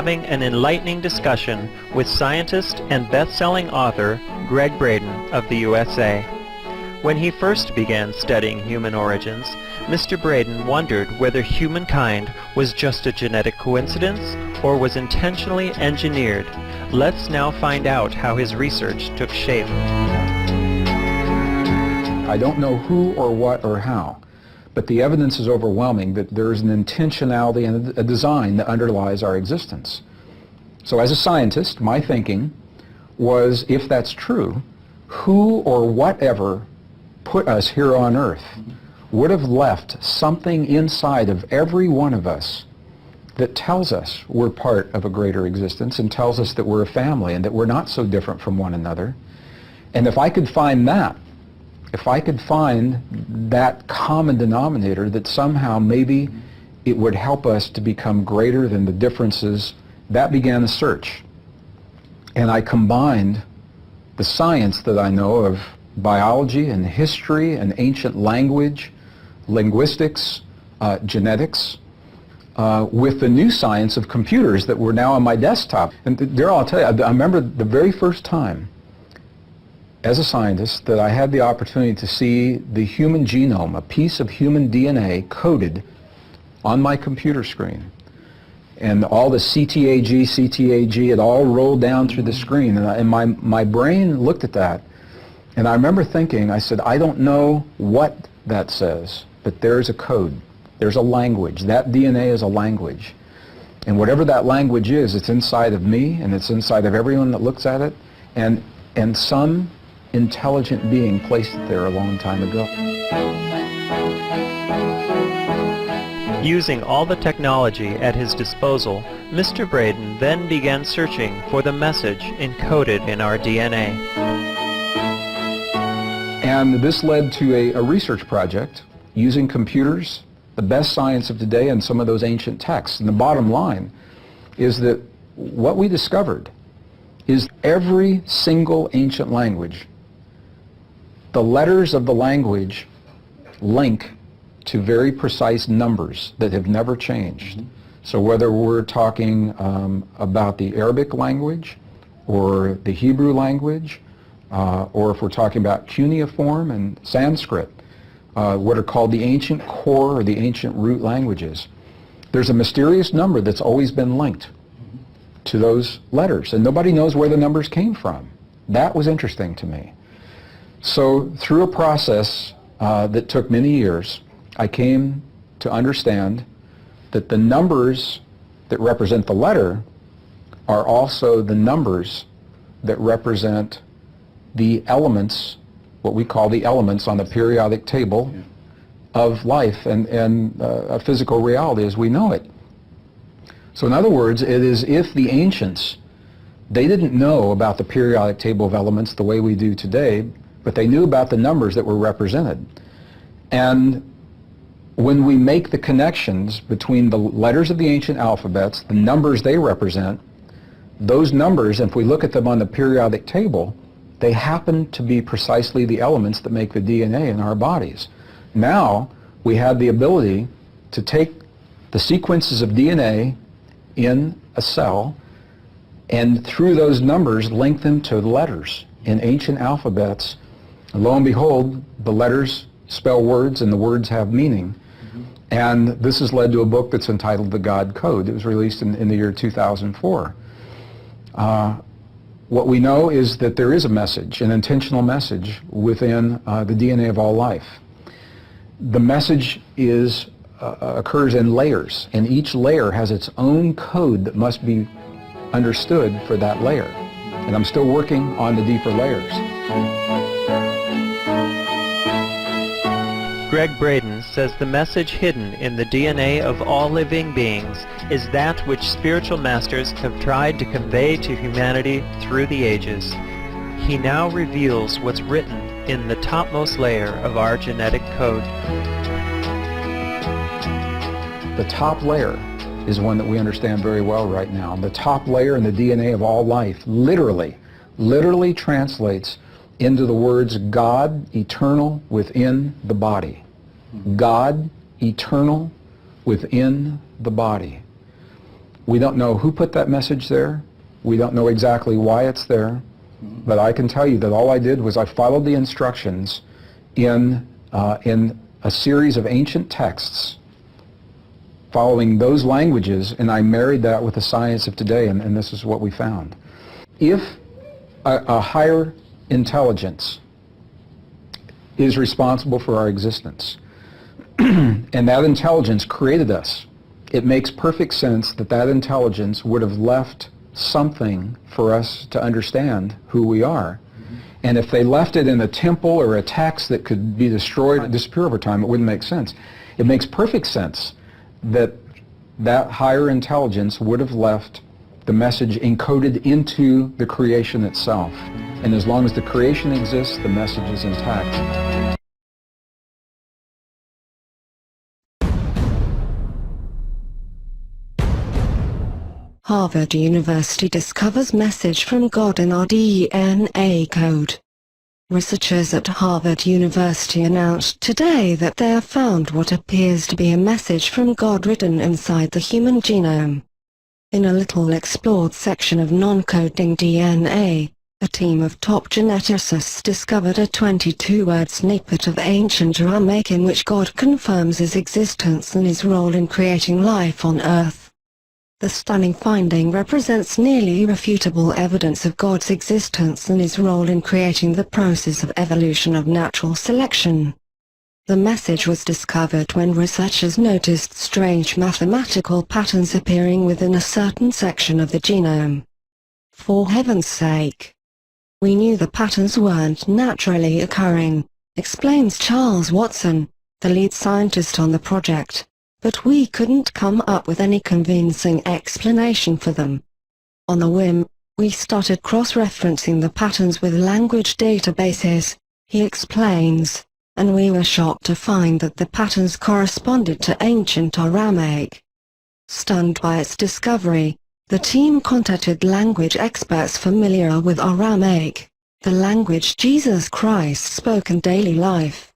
having an enlightening discussion with scientist and best-selling author Greg Braden of the USA. When he first began studying human origins, Mr. Braden wondered whether humankind was just a genetic coincidence or was intentionally engineered. Let's now find out how his research took shape. I don't know who or what or how, but the evidence is overwhelming that there is an intentionality and a design that underlies our existence. So as a scientist, my thinking was, if that's true, who or whatever put us here on earth would have left something inside of every one of us that tells us we're part of a greater existence and tells us that we're a family and that we're not so different from one another. And if I could find that, if I could find that common denominator, that somehow maybe it would help us to become greater than the differences, that began a search. And I combined the science that I know of biology and history and ancient language, linguistics, genetics, with the new science of computers that were now on my desktop. And Daryl, I'll tell you, I remember the very first time as a scientist that I had the opportunity to see the human genome, a piece of human DNA coded on my computer screen. And all the CTAG, it all rolled down through the screen. And my brain looked at that. And I remember thinking, I said, I don't know what that says, but there's a code. There's a language. That DNA is a language. And whatever that language is, it's inside of me, and it's inside of everyone that looks at it. And some intelligent being placed it there a long time ago. Using all the technology at his disposal, Mr. Braden then began searching for the message encoded in our DNA. And this led to a research project using computers, the best science of today, and some of those ancient texts. And the bottom line is that what we discovered is every single ancient language, the letters of the language link to very precise numbers that have never changed. Mm-hmm. So whether we're talking about the Arabic language or the Hebrew language, or if we're talking about cuneiform and Sanskrit, what are called the ancient core or the ancient root languages, there's a mysterious number that's always been linked to those letters, and nobody knows where the numbers came from. That was interesting to me. So through a process that took many years, I came to understand that the numbers that represent the letter are also the numbers that represent the elements, what we call the elements on the periodic table of life and a physical reality as we know it. So in other words, it is if the ancients, they didn't know about the periodic table of elements the way we do today, but they knew about the numbers that were represented. And when we make the connections between the letters of the ancient alphabets, the numbers they represent, those numbers, if we look at them on the periodic table, they happen to be precisely the elements that make the DNA in our bodies. Now, we have the ability to take the sequences of DNA in a cell and through those numbers link them to letters in ancient alphabets. And lo and behold, the letters spell words and the words have meaning. Mm-hmm. And this has led to a book that's entitled The God Code. It was released in the year 2004. What we know is that there is a message, an intentional message within the DNA of all life. The message occurs in layers, and each layer has its own code that must be understood for that layer. And I'm still working on the deeper layers. Greg Braden says the message hidden in the DNA of all living beings is that which spiritual masters have tried to convey to humanity through the ages. He now reveals what's written in the topmost layer of our genetic code. The top layer is one that we understand very well right now. The top layer in the DNA of all life literally translates into the words God eternal within the body. God eternal within the body. We don't know who put that message there. We don't know exactly why it's there. But I can tell you that all I did was I followed the instructions in a series of ancient texts, following those languages, and I married that with the science of today, and this is what we found. If a higher intelligence is responsible for our existence, and that intelligence created us, it makes perfect sense that that intelligence would have left something for us to understand who we are. And if they left it in a temple or a text that could be destroyed and disappear over time, it wouldn't make sense. It makes perfect sense that that higher intelligence would have left the message encoded into the creation itself. And as long as the creation exists, the message is intact. Harvard University discovers message from God in our DNA code. Researchers at Harvard University announced today that they have found what appears to be a message from God written inside the human genome. In a little explored section of non-coding DNA, a team of top geneticists discovered a 22-word snippet of ancient Aramaic in which God confirms his existence and his role in creating life on Earth. The stunning finding represents nearly irrefutable evidence of God's existence and his role in creating the process of evolution of natural selection. The message was discovered when researchers noticed strange mathematical patterns appearing within a certain section of the genome. For heaven's sake! We knew the patterns weren't naturally occurring, explains Charles Watson, the lead scientist on the project. But we couldn't come up with any convincing explanation for them. On a whim, we started cross-referencing the patterns with language databases, he explains, and we were shocked to find that the patterns corresponded to ancient Aramaic. Stunned by its discovery, the team contacted language experts familiar with Aramaic, the language Jesus Christ spoke in daily life.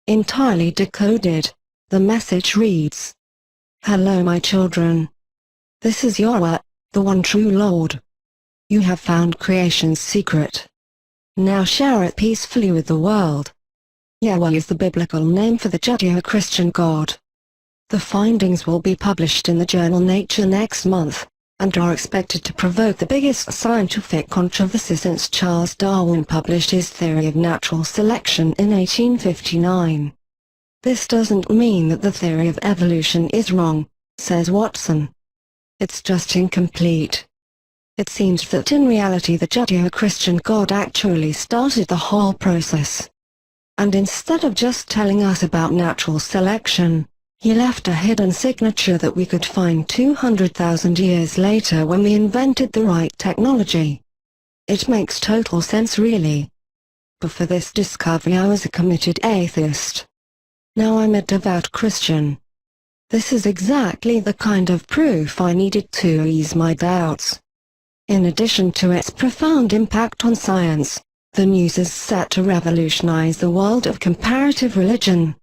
Entirely decoded, the message reads, "Hello my children. This is Yahweh, the one true Lord. You have found creation's secret. Now share it peacefully with the world." Yahweh is the biblical name for the Judeo-Christian God. The findings will be published in the journal Nature next month, and are expected to provoke the biggest scientific controversy since Charles Darwin published his theory of natural selection in 1859. This doesn't mean that the theory of evolution is wrong, says Watson. It's just incomplete. It seems that in reality the Judeo-Christian God actually started the whole process. And instead of just telling us about natural selection, he left a hidden signature that we could find 200,000 years later when we invented the right technology. It makes total sense really. Before this discovery I was a committed atheist. Now I'm a devout Christian. This is exactly the kind of proof I needed to ease my doubts. In addition to its profound impact on science, the news is set to revolutionize the world of comparative religion.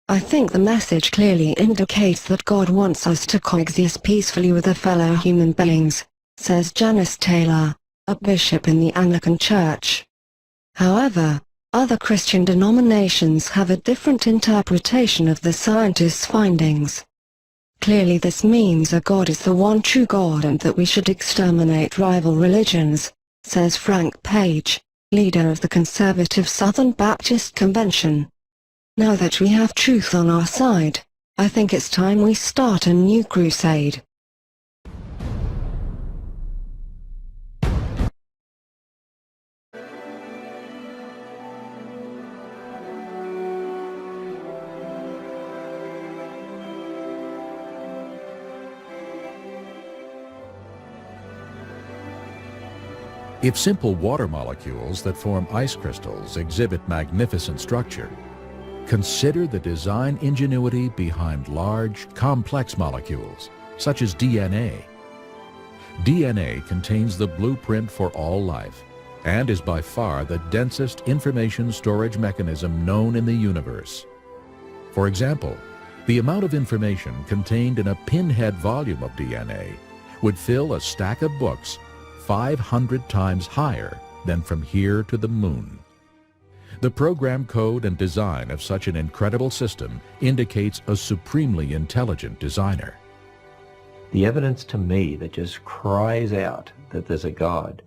I think the message clearly indicates that God wants us to coexist peacefully with fellow human beings, says Janice Taylor, a bishop in the Anglican Church. However, other Christian denominations have a different interpretation of the scientists' findings. Clearly this means a God is the one true God and that we should exterminate rival religions, says Frank Page, leader of the conservative Southern Baptist Convention. Now that we have truth on our side, I think it's time we start a new crusade. If simple water molecules that form ice crystals exhibit magnificent structure, consider the design ingenuity behind large, complex molecules, such as DNA. DNA contains the blueprint for all life, and is by far the densest information storage mechanism known in the universe. For example, the amount of information contained in a pinhead volume of DNA would fill a stack of books 500 times higher than from here to the moon. The program code and design of such an incredible system indicates a supremely intelligent designer. The evidence to me that just cries out that there's a God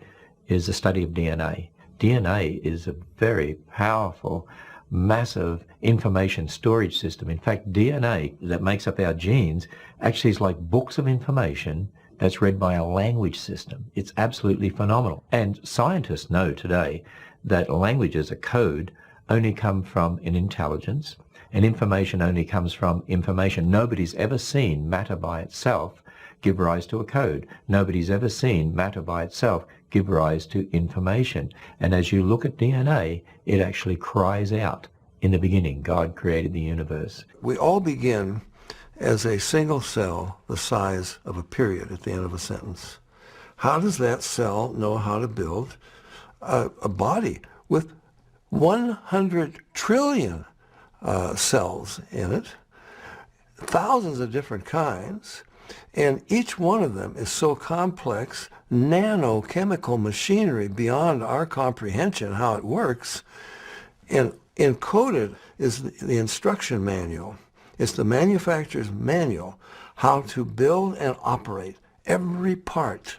is the study of DNA. DNA is a very powerful, massive information storage system. In fact, DNA that makes up our genes actually is like books of information that's read by a language system. It's absolutely phenomenal. And scientists know today that languages, a code, only come from an intelligence, and information only comes from information. Nobody's ever seen matter by itself give rise to a code. Nobody's ever seen matter by itself give rise to information. And as you look at DNA, it actually cries out, in the beginning, God created the universe. We all begin as a single cell the size of a period at the end of a sentence. How does that cell know how to build a body with 100 trillion cells in it, thousands of different kinds, and each one of them is so complex, nanochemical machinery beyond our comprehension how it works, and encoded is the instruction manual. It's the manufacturer's manual how to build and operate every part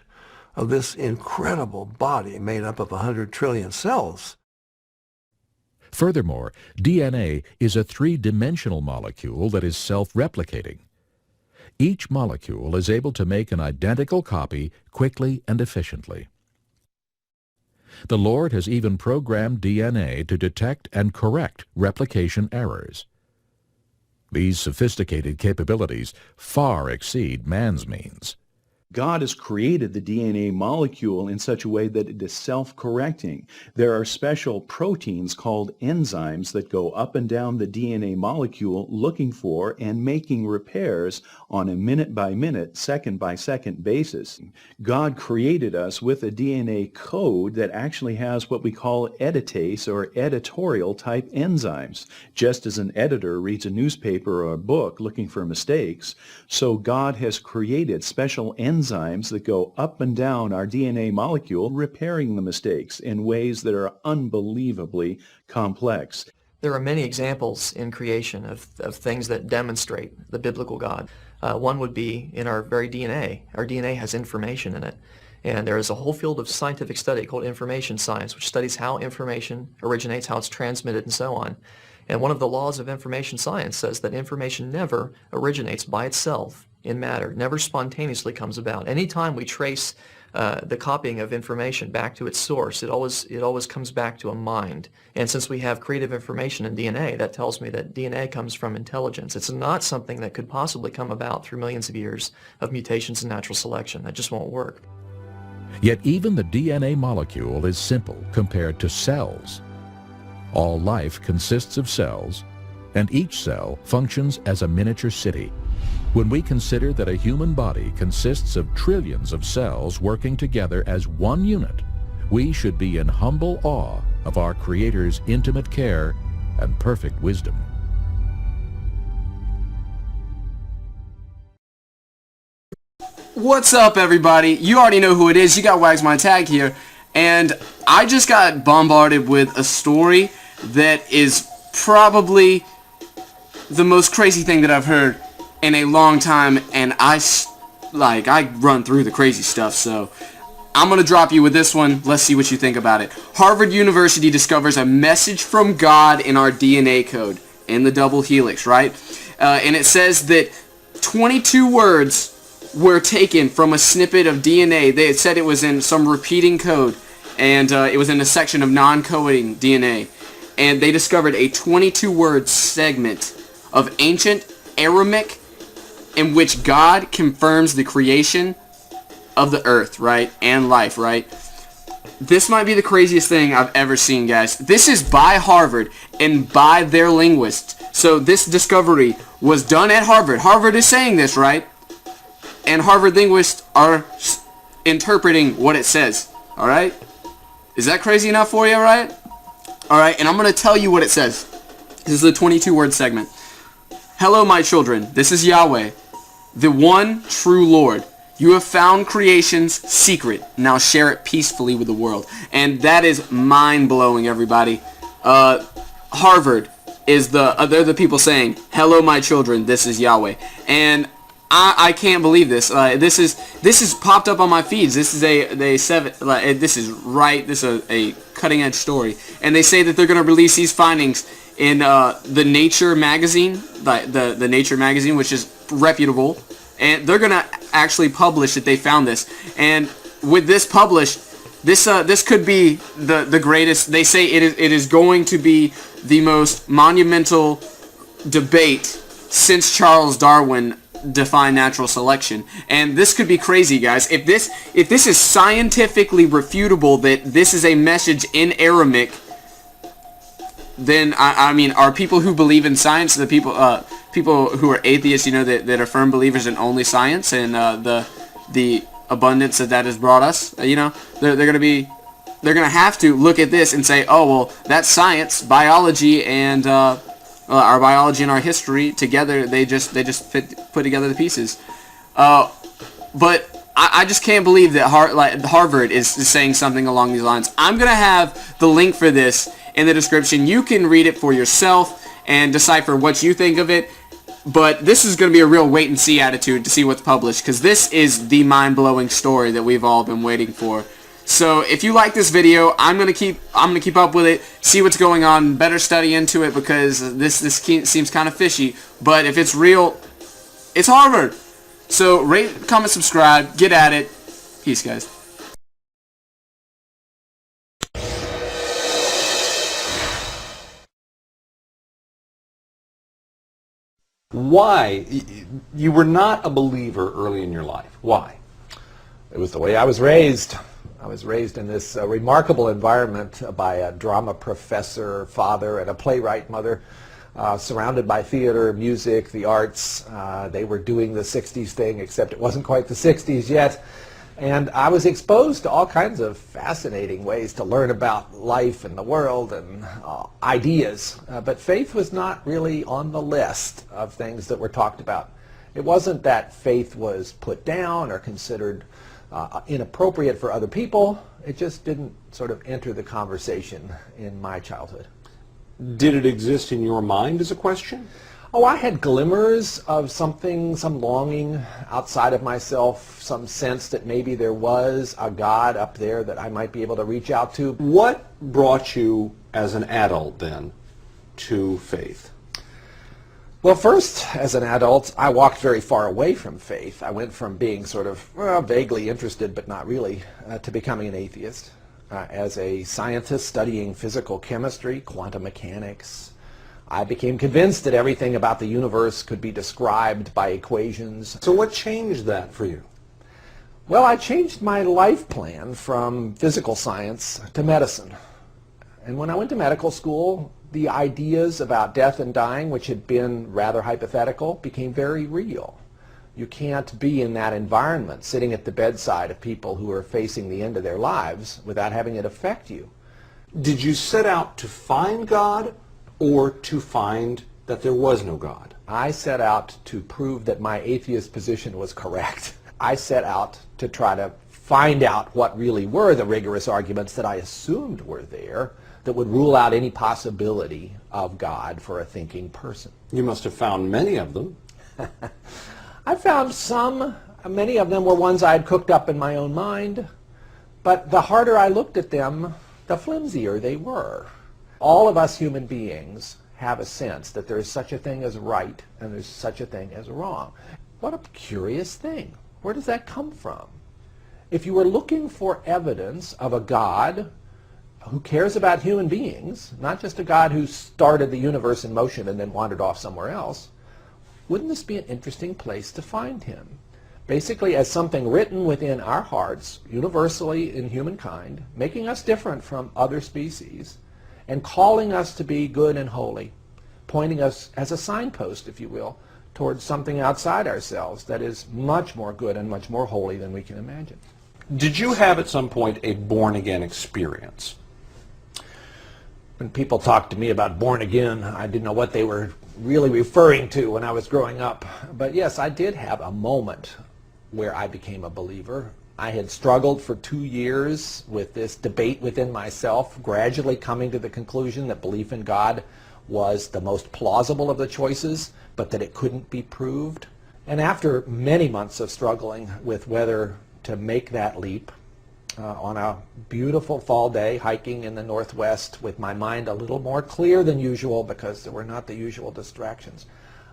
of this incredible body made up of 100 trillion cells. Furthermore, DNA is a three-dimensional molecule that is self-replicating. Each molecule is able to make an identical copy quickly and efficiently. The Lord has even programmed DNA to detect and correct replication errors. These sophisticated capabilities far exceed man's means. God has created the DNA molecule in such a way that it is self-correcting. There are special proteins called enzymes that go up and down the DNA molecule looking for and making repairs on a minute-by-minute, second-by-second basis. God created us with a DNA code that actually has what we call editase or editorial type enzymes. Just as an editor reads a newspaper or a book looking for mistakes, so God has created special enzymes that go up and down our DNA molecule, repairing the mistakes in ways that are unbelievably complex. There are many examples in creation of things that demonstrate the biblical God. One would be in our very DNA. Our DNA has information in it. And there is a whole field of scientific study called information science, which studies how information originates, how it's transmitted, and so on. And one of the laws of information science says that information never originates by itself in matter, never spontaneously comes about. Anytime we trace the copying of information back to its source, it always comes back to a mind. And since we have creative information in DNA, that tells me that DNA comes from intelligence. It's not something that could possibly come about through millions of years of mutations and natural selection. That just won't work. Yet even the DNA molecule is simple compared to cells. All life consists of cells, and each cell functions as a miniature city. When we consider that a human body consists of trillions of cells working together as one unit, we should be in humble awe of our Creator's intimate care and perfect wisdom. What's up, everybody? You already know who it is. You got Wags My Tag here, and I just got bombarded with a story that is probably the most crazy thing that I've heard in a long time, and I run through the crazy stuff, so I'm going to drop you with this one. Let's see what you think about it. Harvard University discovers a message from God in our DNA code, in the double helix, right? And it says that 22 words were taken from a snippet of DNA. They had said it was in some repeating code, and it was in a section of non-coding DNA. And they discovered a 22-word segment of ancient Aramaic in which God confirms the creation of the earth, right? And life, right? This might be the craziest thing I've ever seen, guys. This is by Harvard and by their linguists. So this discovery was done at Harvard. Harvard is saying this, right? And Harvard linguists are interpreting what it says, all right? Is that crazy enough for you, right? All right, and I'm going to tell you what it says. This is a 22-word segment. Hello, my children. This is Yahweh, the one true Lord. You have found creation's secret. Now share it peacefully with the world. And that is mind-blowing, everybody. Harvard is they're the people saying, "Hello, my children. This is Yahweh." And I can't believe this. This is popped up on my feeds. This is this is a cutting edge story, and they say that they're going to release these findings in the Nature magazine, the Nature magazine, which is reputable, and they're going to actually publish that they found this. And with this published, this could be the greatest. They say it is going to be the most monumental debate since Charles Darwin defined natural selection. And this could be crazy, guys. If this is scientifically refutable that this is a message in Aramaic, then I mean, are people who believe in science, the people who are atheists, you know, that are firm believers in only science and the abundance that has brought us, you know, they're gonna have to look at this and say, oh well, that's science, biology, and our biology and our history together, they just put together the pieces. But I just can't believe that Harvard is saying something along these lines. I'm going to have the link for this in the description. You can read it for yourself and decipher what you think of it. But this is going to be a real wait-and-see attitude to see what's published, because this is the mind-blowing story that we've all been waiting for. So if you like this video, I'm gonna keep up with it, see what's going on, better study into it, because this seems kind of fishy. But if it's real, it's Harvard. So rate, comment, subscribe, get at it. Peace, guys. Why? You were not a believer early in your life. Why? It was the way I was raised. I was raised in this remarkable environment by a drama professor father and a playwright mother, surrounded by theater, music, the arts. They were doing the 60s thing, except it wasn't quite the 60s yet. And I was exposed to all kinds of fascinating ways to learn about life and the world and ideas. But faith was not really on the list of things that were talked about. It wasn't that faith was put down or considered inappropriate for other people. It just didn't sort of enter the conversation in my childhood. Did it exist in your mind as a question? Oh, I had glimmers of something, some longing outside of myself, some sense that maybe there was a God up there that I might be able to reach out to. What brought you as an adult then to faith? Well, first, as an adult, I walked very far away from faith. I went from being sort of vaguely interested, but not really, to becoming an atheist. As a scientist studying physical chemistry, quantum mechanics, I became convinced that everything about the universe could be described by equations. So what changed that for you? Well, I changed my life plan from physical science to medicine. And when I went to medical school, the ideas about death and dying, which had been rather hypothetical, became very real. You can't be in that environment, sitting at the bedside of people who are facing the end of their lives, without having it affect you. Did you set out to find God or to find that there was no God? I set out to prove that my atheist position was correct. I set out to try to find out what really were the rigorous arguments that I assumed were there that would rule out any possibility of God for a thinking person. You must have found many of them. I found some. Many of them were ones I had cooked up in my own mind, but the harder I looked at them, the flimsier they were. All of us human beings have a sense that there is such a thing as right and there's such a thing as wrong. What a curious thing. Where does that come from? If you were looking for evidence of a God who cares about human beings, not just a God who started the universe in motion and then wandered off somewhere else, wouldn't this be an interesting place to find him? Basically as something written within our hearts, universally in humankind, making us different from other species, and calling us to be good and holy, pointing us as a signpost, if you will, towards something outside ourselves that is much more good and much more holy than we can imagine. Did you have at some point a born-again experience? When people talked to me about born again, I didn't know what they were really referring to when I was growing up. But yes, I did have a moment where I became a believer. I had struggled for 2 years with this debate within myself, gradually coming to the conclusion that belief in God was the most plausible of the choices, but that it couldn't be proved. And after many months of struggling with whether to make that leap, on a beautiful fall day, hiking in the Northwest with my mind a little more clear than usual because there were not the usual distractions,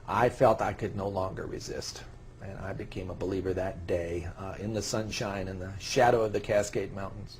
I felt I could no longer resist. And I became a believer that day in the sunshine and the shadow of the Cascade Mountains.